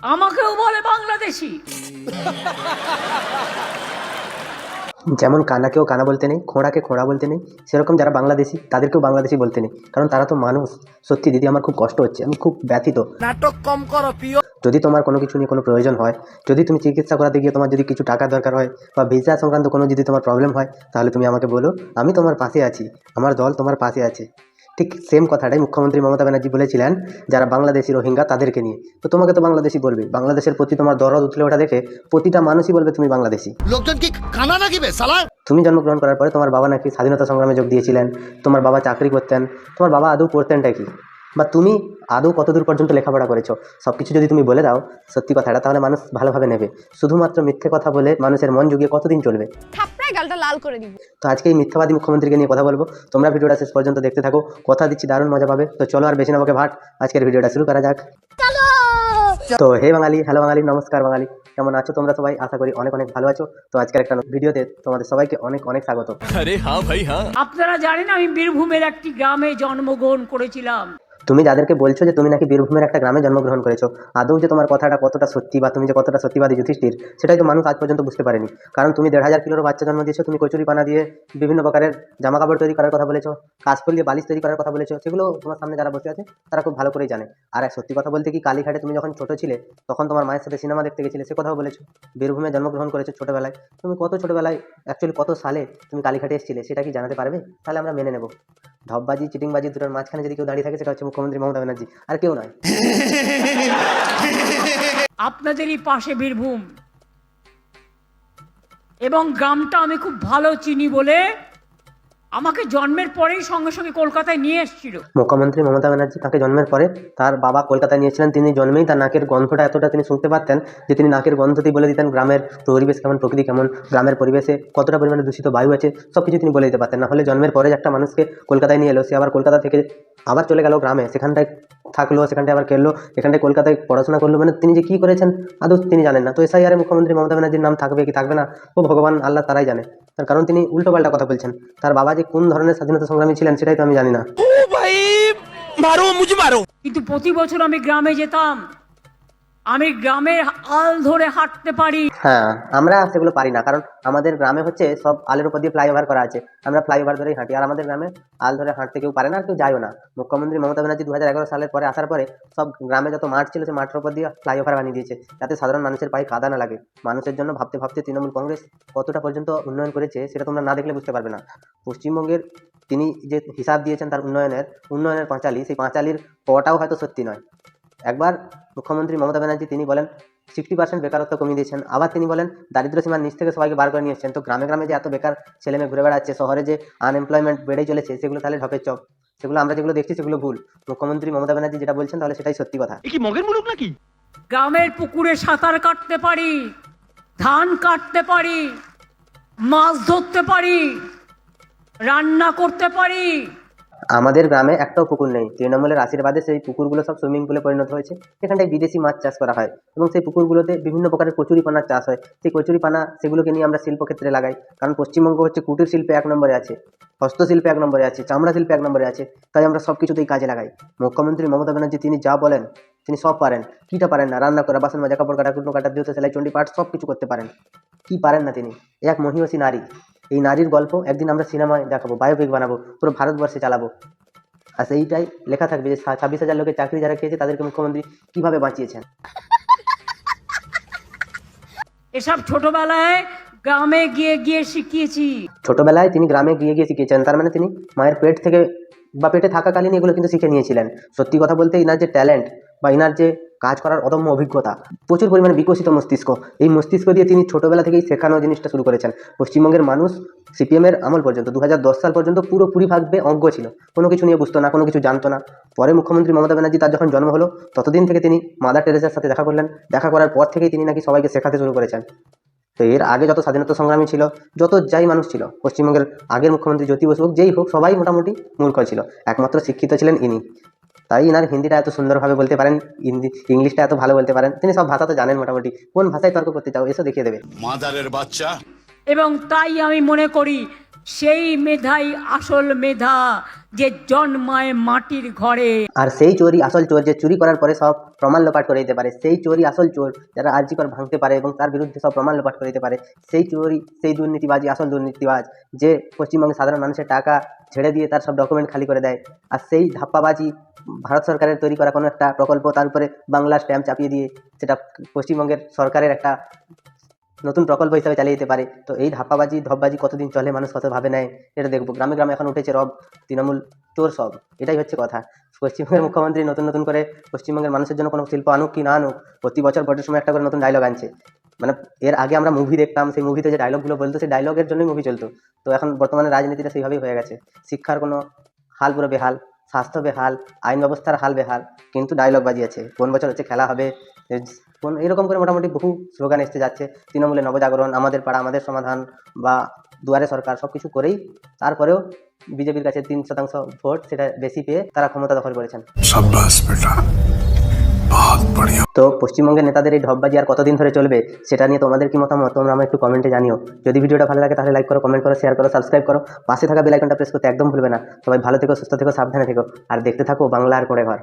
আমাকেও বলে বাংলাদেশি। যেমন কানাকেও কানা বলতে নেই, খোঁড়াকে খোঁড়া বলতে নেই, সেরকম যারা বাংলাদেশি তাদেরকেও বাংলাদেশি বলতে নেই, কারণ তারা তো মানুষ। সত্যি দিদি, আমার খুব কষ্ট হচ্ছে, আমি খুব ব্যথিত। নাটক কম করো প্রিয়। যদি তোমার কোনো কিছু নিয়ে কোনো প্রয়োজন হয়, যদি তুমি চিকিৎসা করাতে গিয়ে তোমার যদি কিছু টাকা দরকার হয় বা ভিসা সংক্রান্ত কোনো যদি তোমার প্রবলেম হয়, তাহলে তুমি আমাকে বলো, আমি তোমার পাশে আছি, আমার দল তোমার পাশে আছে। ঠিক সেম কথাটাই মুখ্যমন্ত্রী মমতা ব্যানার্জি বলেছিলেন যারা বাংলাদেশি রোহিঙ্গা তাদেরকে নিয়ে। তো তোমাকে তো বাংলাদেশি বলবে, বাংলাদেশের প্রতি তোমার দরদ উঠলে ওটা দেখে প্রতিটা মানুষই বলবে তুমি বাংলাদেশি। লোকজন কি কানা নাকি বে শালা? তুমি জন্মগ্রহণ করার পরে তোমার বাবা নাকি স্বাধীনতা সংগ্রামে যোগ দিয়েছিলেন, তোমার বাবা চাকরি করতেন, তোমার বাবা আদৌ করতেনটা কি, বা তুমি আদৌ কতদূর পর্যন্ত লেখাপড়া করেছো, সব কিছু যদি তুমি বলে দাও সত্যি কথাটা, তাহলে মানুষ ভালোভাবে নেবে। শুধুমাত্র মিথ্যে কথা বলে মানুষের মন জুগিয়ে কতদিন চলবে? থাপড়ায় গালটা লাল করে দিব। তো আজকে এই মিথ্যাবাদী মুখ্যমন্ত্রীকে নিয়ে কথা বলবো, তোমরা ভিডিওটা শেষ পর্যন্ত দেখতে থাকো, কথা দিচ্ছি দারুণ মজা পাবে। তো চলো আর বেশি না বকে ভাট, আজকের ভিডিওটা শুরু করা যাক। তো হে বাঙালি, হ্যালো বাঙালি, নমস্কার বাঙালি, কেমন আছো তোমরা সবাই? আশা করি অনেক অনেক ভালো আছো। তো আজকের একটা ভিডিওতে তোমাদের সবাইকে অনেক অনেক স্বাগত। अरे हाँ भाई हाँ। আপনারা জানেন আমি বীরভূমের একটি গ্রামে জন্মগ্রহণ করেছিলাম। তুমি যাদেরকে বলছো যে তুমি নাকি বীরভূমের একটা গ্রামে জন্মগ্রহণ করেছো, আদৌ যে তোমার কথাটা কতটা সত্যি বা তুমি যে কতটা সত্যিবাদী যুধিষ্ঠির, সেটাই তো মানুষ আজ পর্যন্ত বুঝতে পারেনি। কারণ তুমি 1,500 কিলোর বাচ্চা জন্ম দিয়েছো, তুমি কচুরি পানা দিয়ে বিভিন্ন প্রকারের জামা কাপড় তৈরি করার কথা বলেছো, কাশফুল দিয়ে বালিশ তৈরি করার কথা বলেছো, সেগুলো তোমার সামনে যারা বসে আছে তারা খুব ভালো করেই জানে। আর এক সত্যি কথা বলতে কি, কালীঘাটে তুমি যখন ছোট ছিলে তখন তোমার মায়ের সাথে সিনেমা দেখতে গেছিলে, সে কথাও বলেছো। বীরভূমে জন্মগ্রহণ করেছো ছোটবেলায়, তুমি কত ছোটবেলায় অ্যাকচুয়ালি কত সালে তুমি কালীঘাটে এসেছিলে সেটা কি জানাতে পারবে? তাহলে আমরা মেনে নেব। ঢপবাজি চিটিংবাজি দুটোর মাঝখানে যদি কেউ দাঁড়িয়ে থাকে সেটা হচ্ছে মুখ্যমন্ত্রী মমতা ব্যানার্জি, আর কেউ নয়। আপনাদেরই পাশে বীরভূম, এবং গ্রামটা আমি খুব ভালো চিনি বলে আমাকে জন্মের পরেই সঙ্গে সঙ্গে কলকাতায় নিয়ে এসেছিল। মুখ্যমন্ত্রী মমতা ব্যানার্জি তাকে জন্মের পরে তার বাবা কলকাতায় নিয়েছিলেন। তিনি জন্মেই তার নাকের গন্ধটা এতটা তিনি শুনতে পারতেন যে তিনি নাকের গন্ধতেই বলে দিতেন গ্রামের পরিবেশ কেমন, প্রকৃতি কেমন, গ্রামের পরিবেশে কতটা পরিমাণে দূষিত বায়ু আছে, সব কিছু তিনি বলে দিতে পারতেন। না হলে জন্মের পরে একটা মানুষকে কলকাতায় নিয়ে এলো, সে আবার কলকাতা থেকে আবার চলে গেল গ্রামে, সেখানটায় থাকলো, সেখানটায় আবার খেললো, এখানটায় কলকাতায় পড়াশোনা করলো, মানে তিনি যে কী করেছেন আদৌ তিনি জানেন না। তো এসআইআরে মুখ্যমন্ত্রী মমতা ব্যানার্জির নাম থাকবে কি থাকবে না, ও ভগবান আল্লাহ তারাই জানে। তার কারণ তিনি উল্টোপাল্টা কথা বলছেন। তার বাবা যে কোন ধরনের স্বাধীনতা সংগ্রামী ছিলেন সেটাই তো আমি জানি না। ও ভাই মারো মুঝে মারো। কিন্তু প্রতি বছর আমি গ্রামে যেতাম, আমি গ্রামের আল ধরে হাঁটতে পারি। হ্যাঁ, আমরা সেগুলো পারি না, কারণ আমাদের গ্রামে হচ্ছে সব আলের উপর দিয়ে ফ্লাইওভার করা আছে, আমরা ফ্লাইওভার ধরেই হাঁটি। আর আমাদের গ্রামে আল ধরে হাঁটতে কেউ পারে না, আর কেউ যায়ও না। মুখ্যমন্ত্রী মমতা ব্যানার্জি 2011 সালের পরে আসার পরে সব গ্রামে যত মাঠ ছিল সে মাঠের উপর দিয়ে ফ্লাইওভার বানিয়ে দিয়েছে, যাতে সাধারণ মানুষের পায়ে কাদা না লাগে। মানুষের জন্য ভাবতে ভাবতে তৃণমূল কংগ্রেস কতটা পর্যন্ত উন্নয়ন করেছে সেটা তোমরা না দেখলে বুঝতে পারবে না। পশ্চিমবঙ্গের তিনি যে হিসাব দিয়েছেন তার উন্নয়নের পাঁচালী, সেই পাঁচালীর পটাও হয়তো সত্যি নয়। একবার মুখ্যমন্ত্রী মমতা ব্যানার্জি তিনি বলেন 60% বেকারত্ব কমিয়ে দিয়েছেন, আবার তিনি বলেন দারিদ্র সীমার নিচ থেকে সবাইকে বার করে নিয়ে এসেছেন। তো গ্রামে গ্রামে যে এত বেকার ছেলে মেয়ে ঘুরে বেড়াচ্ছে, শহরে যে আনএমপ্লয়মেন্ট বেড়েই চলেছে, সেগুলো তাহলে ঢপের চপ, সেগুলো আমরা যেগুলো দেখছি সেগুলো ভুল। মুখ্যমন্ত্রী মমতা ব্যানার্জি যেটা বলছেন তাহলে সেটাই সত্যি কথা। কি মগের মুলুক নাকি? গ্রামের পুকুরে সাঁতার কাটতে পারি, ধান কাটতে পারি, মাছ ধরতে পারি, রান্না করতে পারি। আমাদের গ্রামে একটাও পুকুর নেই, তৃণমূলের আশীর্বাদে সেই পুকুরগুলো সব সুইমিং পুলে পরিণত হয়েছে। এখানটায় বিদেশি মাছ চাষ করা হয় এবং সেই পুকুরগুলোতে বিভিন্ন প্রকারের কচুরিপানার চাষ হয়। সেই কচুরিপানা সেগুলোকে নিয়ে আমরা শিল্পক্ষেত্রে লাগাই, কারণ পশ্চিমবঙ্গ হচ্ছে কুটির শিল্পে 1 নম্বরে আছে, হস্তশিল্পে 1 নম্বরে আছে, চামড়া শিল্পে 1 নম্বরে আছে, তাই আমরা সব কিছুতেই কাজে লাগাই। মুখ্যমন্ত্রী মমতা ব্যানার্জি তিনি যা বলেন তিনি সব পারেন। কীটা পারেন না? রান্না করা, বাসন মাজা, কাপড় কাটা, কুটনো কাটা, জুতো সেলাই, চণ্ডী পাঠ সব কিছু করতে পারেন। কি পারেন না তিনি? এক মহিষী নারী। এই নারীর গল্প একদিন আমরা সিনেমায় দেখাবো, বায়োপিক বানাবো, পুরো ভারতবর্ষে চালাবো। আর সেইটাই লেখা থাকবে যে 26,000 লোকের চাকরি যারা খেয়েছে তাদেরকে মুখ্যমন্ত্রী কিভাবে বাঁচিয়েছেন। এসব ছোটবেলায় গ্রামে গিয়ে গিয়ে শিখিয়েছি। ছোটবেলায় তিনি গ্রামে গিয়ে গিয়ে শিখেছেন, তার মানে তিনি মায়ের পেট থেকে বা পেটে থাকাকালীন এগুলো কিন্তু শিখে নিয়েছিলেন। সত্যি কথা বলতে ইনার যে ট্যালেন্ট বা ইনার যে কাজ করার অদম্য অভিজ্ঞতা, প্রচুর পরিমাণে বিকশিত মস্তিষ্ক, এই মস্তিষ্ক দিয়ে তিনি ছোটবেলা থেকেই শেখানো জিনিসটা শুরু করেছেন। পশ্চিমবঙ্গের মানুষ সিপিএমের আমল পর্যন্ত 2010 সাল পর্যন্ত পুরোপুরিভাবে অজ্ঞ ছিল, কোনো কিছু নিয়ে বুঝতো না, কোনো কিছু জানতো না। পরে মুখ্যমন্ত্রী মমতা ব্যানার্জি তার যখন জন্ম হলো ততদিন থেকে তিনি মাদার টেরেসার সাথে দেখা করলেন, দেখা করার পর থেকেই তিনি নাকি সবাইকে শেখাতে শুরু করেছেন। তো এর আগে যত স্বাধীনতা সংগ্রামী ছিল, যত যাই মানুষ ছিল, পশ্চিমবঙ্গের আগের মুখ্যমন্ত্রী জ্যোতি বসু হোক, যেই হোক, সবাই মোটামুটি মূর্খ ছিল, একমাত্র শিক্ষিত ছিলেন ইনি। তাই ইনার হিন্দিটা এত সুন্দরভাবে বলতে পারেন, ইংলিশটা এত ভালো বলতে পারেন, তিনি সব ভাষা তো জানেন মোটামুটি। কোন ভাষায় তর্ক করতে চাও এসো দেখিয়ে দেবে। মাদারের বাচ্চা। এবং তাই আমি মনে করি সেই মেধাই আসল মেধা, যে জন্মায় মাটির ঘরে। আর সেই চোরই আসল চোর, যে চুরি করার পরে সব প্রমাণ লোপাট করে দিতে পারে। সেই চোরই আসল চোর, যারা আর্জি কর ভাঙতে পারে এবং তার বিরুদ্ধে সব প্রমাণ লোপাট করে দিতে পারে। সেই চোরই, সেই দুর্নীতিবাজই আসল দুর্নীতিবাজ, যে পশ্চিমবঙ্গের সাধারণ মানুষের টাকা ছেড়ে দিয়ে তার সব ডকুমেন্ট খালি করে দেয়। আর সেই ধাপ্পাবাজি ভারত সরকারের তৈরি করা কোনো একটা প্রকল্প, তার উপরে বাংলার স্ট্যাম্প চাপিয়ে দিয়ে সেটা পশ্চিমবঙ্গের সরকারের একটা নতুন প্রকল্প হিসাবে চালিয়ে যেতে পারে। তো এই ধপবাজি কতদিন চলে, মানুষ কত ভাবে নেয়, এটা দেখবো। গ্রামে গ্রামে এখন উঠেছে রব, তৃণমূল চোর সব, এটাই হচ্ছে কথা। পশ্চিমবঙ্গের মুখ্যমন্ত্রী নতুন নতুন করে পশ্চিমবঙ্গের মানুষের জন্য কোনো শিল্প আনুক কি না আনুক, প্রতি বছর ভোটের সময় একটা করে নতুন ডায়লগ আনছে। মানে এর আগে আমরা মুভি দেখতাম, সেই মুভিতে যে ডায়লগগুলো বলতো সেই ডায়লগের জন্যই মুভি চলতো। তো এখন বর্তমানে রাজনীতিটা সেইভাবেই হয়ে গেছে। শিক্ষার কোনো হাল পুরো বেহাল, স্বাস্থ্য বেহাল, আইন ব্যবস্থার হাল বেহাল, কিন্তু ডায়লগ বাজিয়েছে। কোন বছর হচ্ছে খেলা হবে, কোন এরকম করে মোটামুটি বহু স্লোগান এসে যাচ্ছে। তৃণমূলে নবজাগরণ, আমাদের পাড়া আমাদের সমাধান, বা দুয়ারে সরকার, সব কিছু করেই তারপরেও বিজেপির কাছে 3% ভোট, সেটা বেশি পেয়ে তারা ক্ষমতা দখল করেছেন। शाबाश बेटा, बहुत बढ़िया। তো পশ্চিমবঙ্গের নেতাদের এই ঢপবাজি আর কতদিন ধরে চলবে, সেটা নিয়ে তোমাদের কি মতামত তোমরা আমাকে একটু কমেন্টে জানিও। যদি ভিডিওটা ভালো লাগে তাহলে লাইক করো, কমেন্ট করো, শেয়ার করো, সাবস্ক্রাইব করো, পাশে থাকা বেল আইকনটা প্রেস করতে একদম ভুলবে না। সবাই ভালো থেকো, সুস্থ থেকো, সাবধানে থেকো, আর দেখতে থাকো বাংলার কোণে ঘর।